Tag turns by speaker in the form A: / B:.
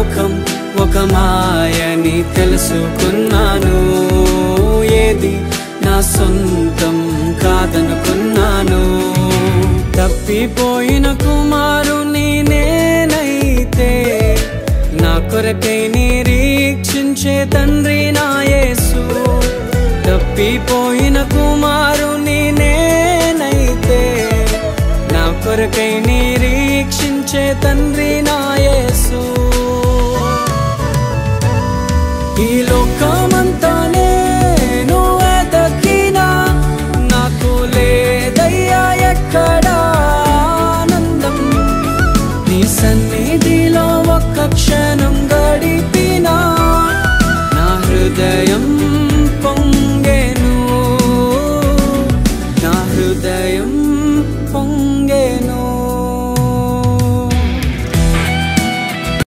A: లోకం ఒక మాయని తెలుసుకున్నాను. ఏది నా సొంతం కాదనుకున్నాను. తప్పిపోయిన కుమారుని నేనైతే నా కొరకై నిరీక్షించే తండ్రి నా యేసు. తప్పిపోయిన కుమారుని నేనైతే నా కొరకై నిరీక్షించే తండ్రి